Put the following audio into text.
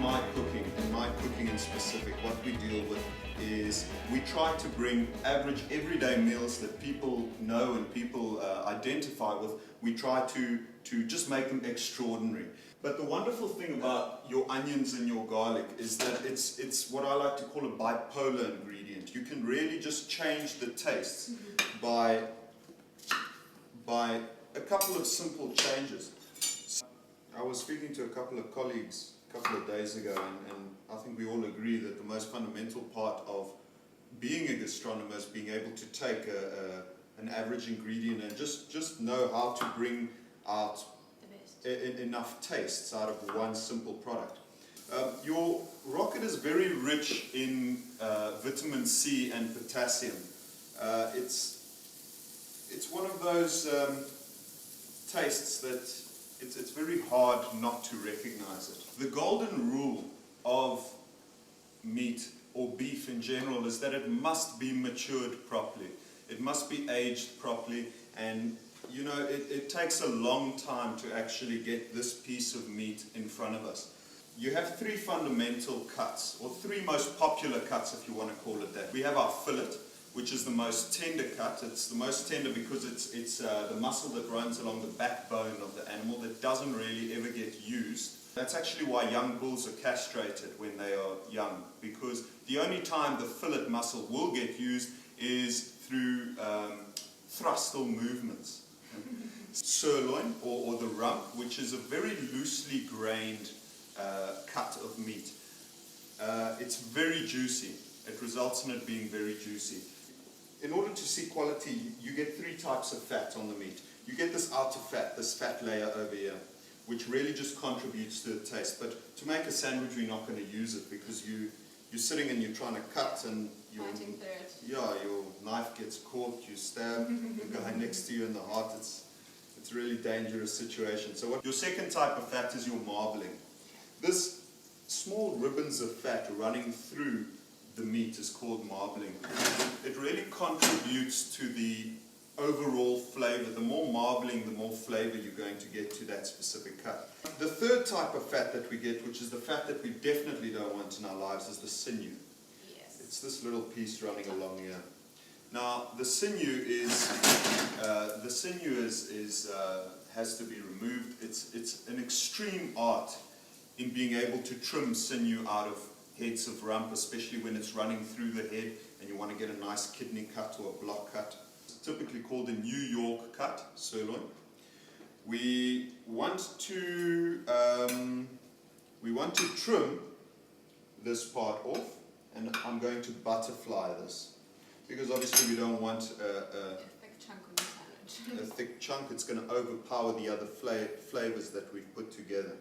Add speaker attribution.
Speaker 1: my cooking in specific, what we deal with is we try to bring average everyday meals that people know and people identify with. We try to just make them extraordinary. But the wonderful thing about your onions and your garlic is that it's what I like to call a bipolar ingredient. You can really just change the tastes by a couple of simple changes. I was speaking to a couple of colleagues a couple of days ago, and I think we all agree that the most fundamental part of being a gastronomer is being able to take an average ingredient and just know how to bring out enough tastes out of one simple product. Your rocket is very rich in vitamin C and potassium. It's one of those tastes that it's very hard not to recognize it. The golden rule of meat or beef in general is that it must be matured properly. It must be aged properly, and you know, it takes a long time to actually get this piece of meat in front of us. You have three fundamental cuts, or three most popular cuts if you want to call it that. We have our fillet, which is the most tender cut. It's the most tender because it's the muscle that runs along the backbone of the animal that doesn't really ever get used. That's actually why young bulls are castrated when they are young, because the only time the fillet muscle will get used is through thrustal movements. Sirloin, or the rump, which is a very loosely grained cut of meat. It's very juicy. It results in it being very juicy. In order to see quality, you get three types of fat on the meat. You get this outer fat, this fat layer over here, which really just contributes to the taste. But to make a sandwich, you're not going to use it because you're sitting and you're trying to cut, and your knife gets caught, you stab the guy next to you in the heart. It's a really dangerous situation. So your second type of fat is your marbling. This small ribbons of fat running through the meat is called marbling. It really contributes to the overall flavor. The more marbling, the more flavor you're going to get to that specific cut. The third type of fat that we get, which is the fat that we definitely don't want in our lives, is the sinew.
Speaker 2: Yes.
Speaker 1: It's this little piece running along here. Now, the sinew has to be removed. It's an extreme art in being able to trim sinew out of heads of rump, especially when it's running through the head and you want to get a nice kidney cut or a block cut. It's typically called a New York cut, sirloin. We want to trim this part off, and I'm going to butterfly this because obviously we don't want
Speaker 2: A thick chunk on the sandwich.
Speaker 1: a thick chunk. It's going to overpower the other flavors that we've put together.